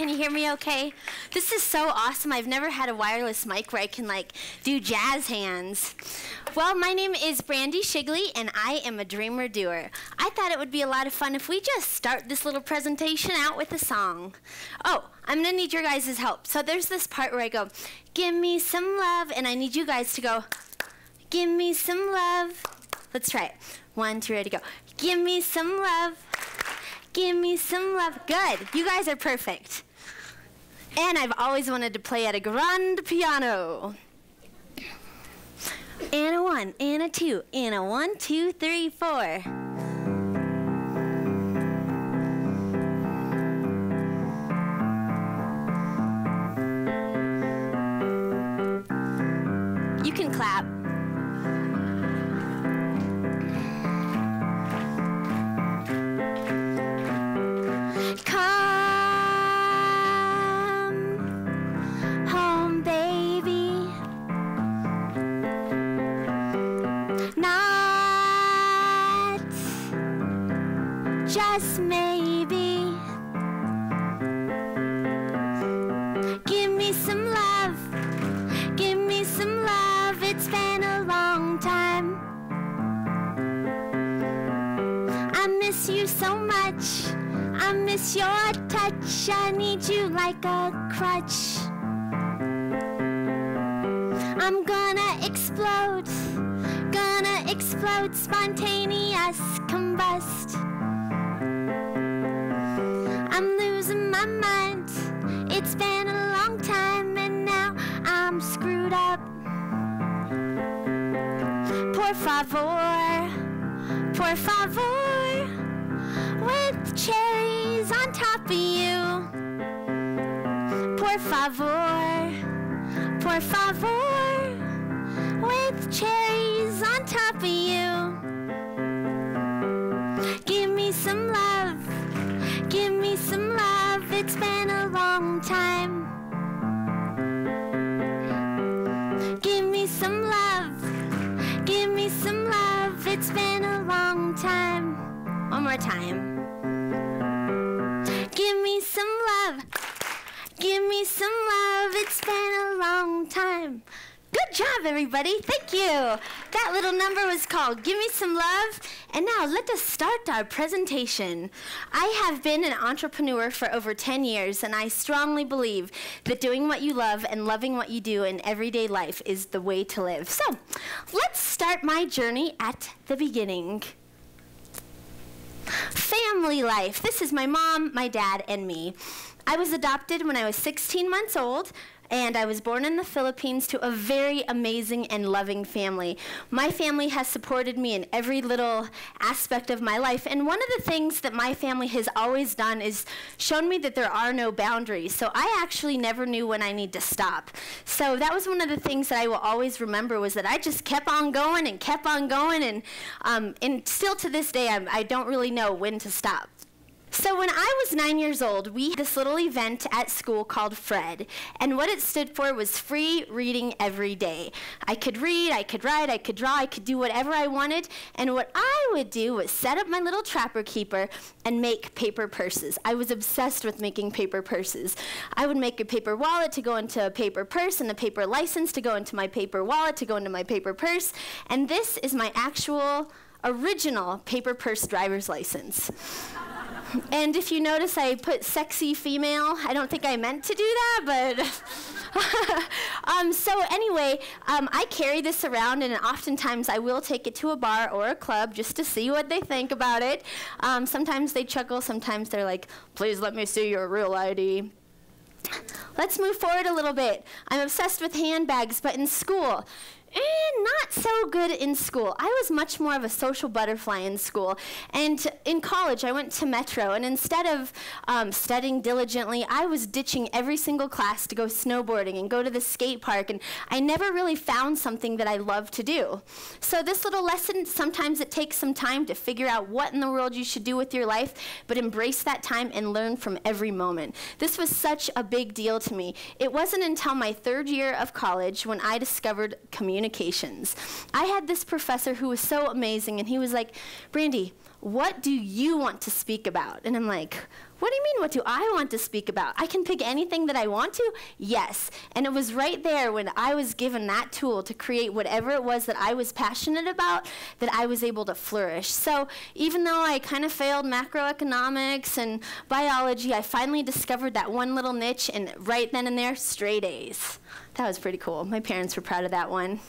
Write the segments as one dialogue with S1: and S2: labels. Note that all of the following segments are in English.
S1: Can you hear me okay? This is so awesome. I've never had a wireless mic where I can like do jazz hands. Well, my name is Brandi Shigley, and I am a dreamer doer. I thought it would be a lot of fun if we just start this little presentation out with a song. Oh, I'm gonna need your guys' help. So there's this part where I go, give me some love, and I need you guys to go, give me some love. Let's try it. 1, 2, ready, go. Give me some love. Give me some love. Good. You guys are perfect. And I've always wanted to play at a grand piano. And a 1, and a 2, and a 1, 2, 3, 4. You can clap. Just maybe. Give me some love. Give me some love. It's been a long time. I miss you so much. I miss your touch. I need you like a crutch. I'm gonna explode. Gonna explode. Spontaneous combust. I'm losing my mind. It's been a long time, and now I'm screwed up. Por favor, with cherries on top of you. Por favor, with cherries on top of you. Give me some love. Give me some love, it's been a long time. Give me some love, give me some love, it's been a long time. One more time. Give me some love, give me some love, it's been a long time. Good job, everybody. Thank you. That little number was called Give Me Some Love. And now let us start our presentation. I have been an entrepreneur for over 10 years, and I strongly believe that doing what you love and loving what you do in everyday life is the way to live. So let's start my journey at the beginning. Family life. This is my mom, my dad, and me. I was adopted when I was 16 months old, and I was born in the Philippines to a very amazing and loving family. My family has supported me in every little aspect of my life, and one of the things that my family has always done is shown me that there are no boundaries. So I actually never knew when I need to stop. So that was one of the things that I will always remember, was that I just kept on going and kept on going, and still to this day I don't really know when to stop. So when I was 9 years old, we had this little event at school called FRED, and what it stood for was free reading every day. I could read, I could write, I could draw, I could do whatever I wanted, and what I would do was set up my little trapper keeper and make paper purses. I was obsessed with making paper purses. I would make a paper wallet to go into a paper purse, and a paper license to go into my paper wallet to go into my paper purse, and this is my actual original paper purse driver's license. And if you notice, I put sexy female. I don't think I meant to do that, but so anyway, I carry this around, and oftentimes I will take it to a bar or a club just to see what they think about it. Sometimes they chuckle, sometimes they're like, please let me see your real ID. Let's move forward a little bit. I'm obsessed with handbags, but in school, not so good in school. I was much more of a social butterfly in school. And in college, I went to Metro, and instead of studying diligently, I was ditching every single class to go snowboarding and go to the skate park, and I never really found something that I loved to do. So this little lesson, sometimes it takes some time to figure out what in the world you should do with your life, but embrace that time and learn from every moment. This was such a big deal to me. It wasn't until my 3rd year of college when I discovered communications. I had this professor who was so amazing, and he was like, Brandi, what do you want to speak about? And I'm like, what do you mean, what do I want to speak about? I can pick anything that I want to? Yes. And it was right there when I was given that tool to create whatever it was that I was passionate about that I was able to flourish. So even though I kind of failed macroeconomics and biology, I finally discovered that one little niche, and right then and there, straight A's. That was pretty cool. My parents were proud of that one.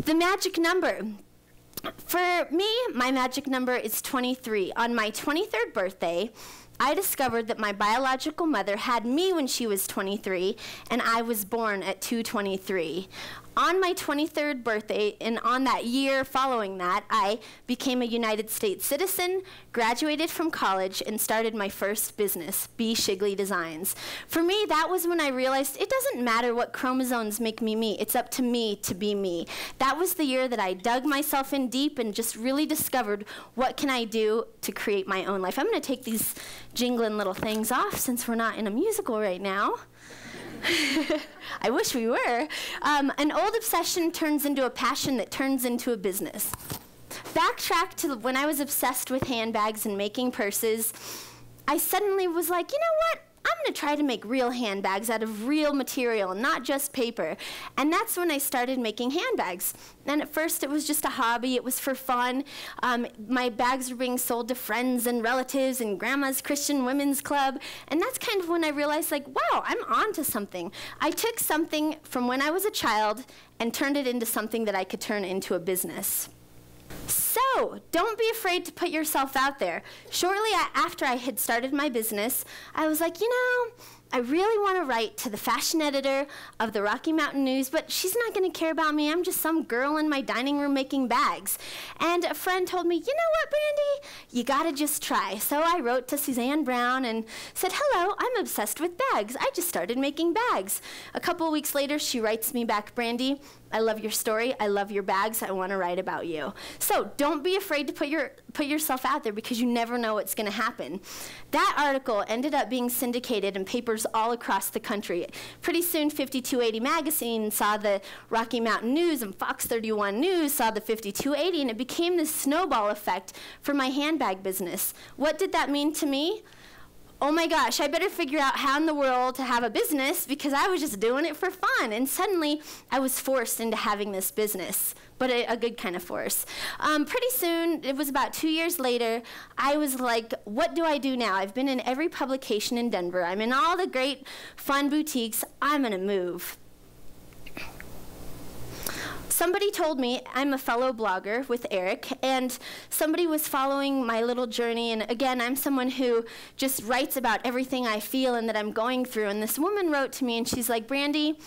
S1: The magic number. For me, my magic number is 23. On my 23rd birthday, I discovered that my biological mother had me when she was 23, and I was born at 223. On my 23rd birthday, and on that year following that, I became a United States citizen, graduated from college, and started my first business, B.shigley Designs. For me, that was when I realized it doesn't matter what chromosomes make me me. It's up to me to be me. That was the year that I dug myself in deep and just really discovered what can I do to create my own life. I'm going to take these jingling little things off since we're not in a musical right now. I wish we were. An old obsession turns into a passion that turns into a business. Backtrack to when I was obsessed with handbags and making purses, I suddenly was like, you know what? I'm going to try to make real handbags out of real material, not just paper. And that's when I started making handbags. And at first, it was just a hobby. It was for fun. My bags were being sold to friends and relatives and Grandma's Christian Women's Club. And that's kind of when I realized, like, wow, I'm onto something. I took something from when I was a child and turned it into something that I could turn into a business. So, don't be afraid to put yourself out there. Shortly after I had started my business, I was like, you know, I really want to write to the fashion editor of the Rocky Mountain News, but she's not going to care about me. I'm just some girl in my dining room making bags. And a friend told me, you know what, Brandi? You got to just try. So I wrote to Suzanne Brown and said, hello, I'm obsessed with bags. I just started making bags. A couple of weeks later, she writes me back, Brandi, I love your story. I love your bags. I want to write about you. So don't be afraid to put yourself out there because you never know what's going to happen. That article ended up being syndicated in papers all across the country. Pretty soon, 5280 magazine saw the Rocky Mountain News, and Fox 31 News saw the 5280, and it became this snowball effect for my handbag business. What did that mean to me? Oh my gosh, I better figure out how in the world to have a business because I was just doing it for fun. And suddenly, I was forced into having this business, but a good kind of force. Pretty soon, it was about 2 years later, I was like, what do I do now? I've been in every publication in Denver. I'm in all the great fun boutiques. I'm gonna move. Somebody told me, I'm a fellow blogger with Eric, and somebody was following my little journey, and again, I'm someone who just writes about everything I feel and that I'm going through, and this woman wrote to me, and she's like, Brandi,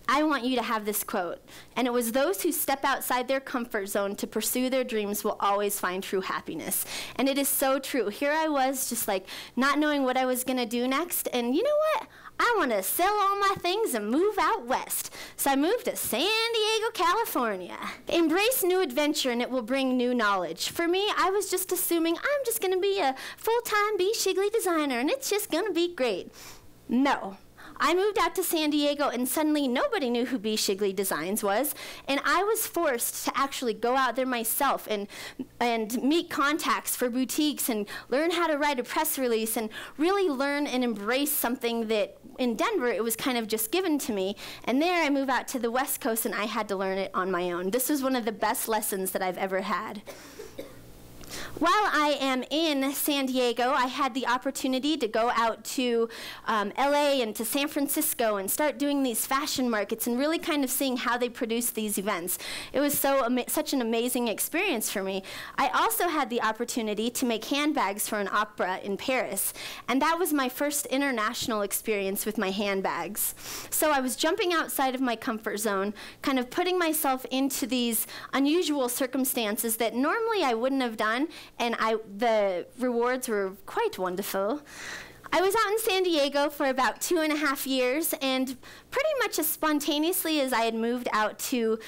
S1: I want you to have this quote, and it was those who step outside their comfort zone to pursue their dreams will always find true happiness. And it is so true. Here I was just like not knowing what I was gonna do next, and you know what? I want to sell all my things and move out west. So I moved to San Diego, California. Embrace new adventure and it will bring new knowledge. For me, I was just assuming I'm just going to be a full-time b.shigley designer and it's just going to be great. No. I moved out to San Diego and suddenly nobody knew who b.shigley Designs was, and I was forced to actually go out there myself and meet contacts for boutiques and learn how to write a press release and really learn and embrace something that in Denver it was kind of just given to me, and there I moved out to the West Coast and I had to learn it on my own. This was one of the best lessons that I've ever had. While I am in San Diego, I had the opportunity to go out to LA and to San Francisco and start doing these fashion markets and really kind of seeing how they produce these events. It was such an amazing experience for me. I also had the opportunity to make handbags for an opera in Paris, and that was my first international experience with my handbags. So I was jumping outside of my comfort zone, kind of putting myself into these unusual circumstances that normally I wouldn't have done, and the rewards were quite wonderful. I was out in San Diego for about 2.5 years, and pretty much as spontaneously as I had moved out to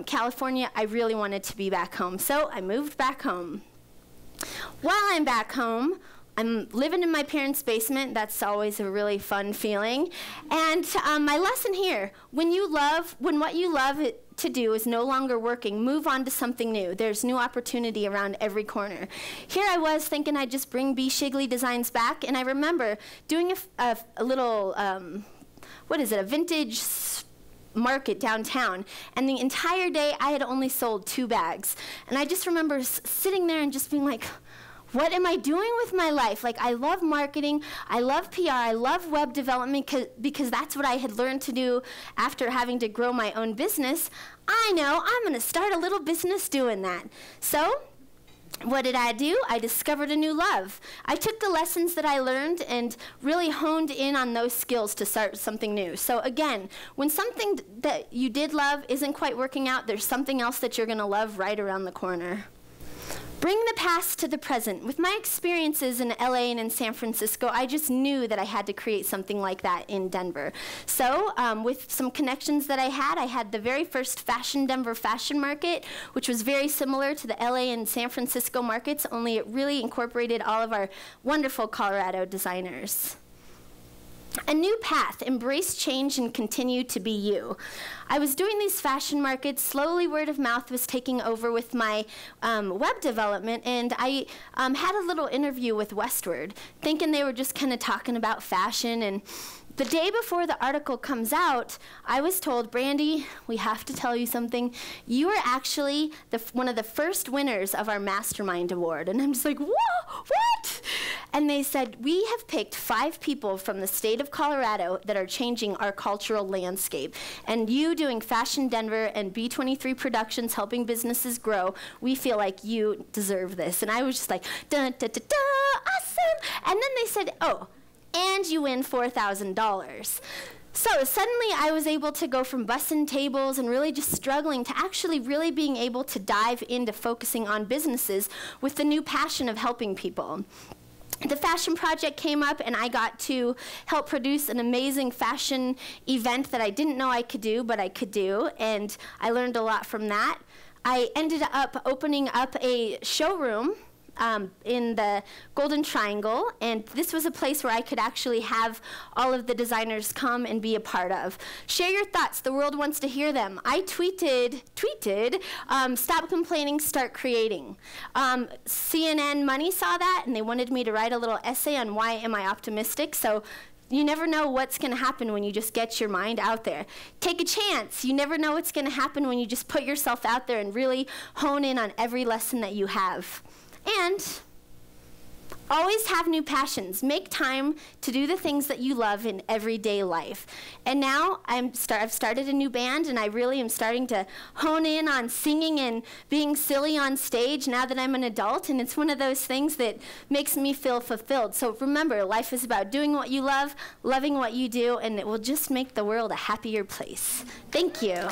S1: California, I really wanted to be back home. So I moved back home. While I'm back home, I'm living in my parents' basement. That's always a really fun feeling. And my lesson here, when what you love to do is no longer working. Move on to something new. There's new opportunity around every corner. Here I was thinking I'd just bring B. Shigley designs back, and I remember doing a little, a vintage market downtown, and the entire day I had only sold 2 bags. And I just remember sitting there and just being like, what am I doing with my life? Like, I love marketing, I love PR, I love web development because that's what I had learned to do after having to grow my own business. I know, I'm gonna start a little business doing that. So, what did I do? I discovered a new love. I took the lessons that I learned and really honed in on those skills to start something new. So again, when something that you did love isn't quite working out, there's something else that you're gonna love right around the corner. Bring the past to the present. With my experiences in LA and in San Francisco, I just knew that I had to create something like that in Denver. So with some connections that I had the very first Denver fashion market, which was very similar to the LA and San Francisco markets, only it really incorporated all of our wonderful Colorado designers. A new path, embrace change and continue to be you. I was doing these fashion markets, slowly word of mouth was taking over with my web development, and I had a little interview with Westword, thinking they were just kind of talking about fashion, and the day before the article comes out, I was told, Brandi, we have to tell you something. You are actually one of the first winners of our Mastermind Award. And I'm just like, whoa, what? And they said, we have picked 5 people from the state of Colorado that are changing our cultural landscape. And you doing Fashion Denver and B23 Productions helping businesses grow, we feel like you deserve this. And I was just like, dun, dun, dun, dun, awesome. And then they said, oh, and you win $4,000. So suddenly I was able to go from bussing tables and really just struggling to actually really being able to dive into focusing on businesses with the new passion of helping people. The fashion project came up, and I got to help produce an amazing fashion event that I didn't know I could do, but I could do, and I learned a lot from that. I ended up opening up a showroom in the Golden Triangle, and this was a place where I could actually have all of the designers come and be a part of. Share your thoughts, the world wants to hear them. I tweeted, stop complaining, start creating. CNN Money saw that, and they wanted me to write a little essay on why am I optimistic, so you never know what's going to happen when you just get your mind out there. Take a chance. You never know what's going to happen when you just put yourself out there and really hone in on every lesson that you have. And always have new passions. Make time to do the things that you love in everyday life. And now I've started a new band, and I really am starting to hone in on singing and being silly on stage now that I'm an adult, and it's one of those things that makes me feel fulfilled. So remember, life is about doing what you love, loving what you do, and it will just make the world a happier place. Thank you.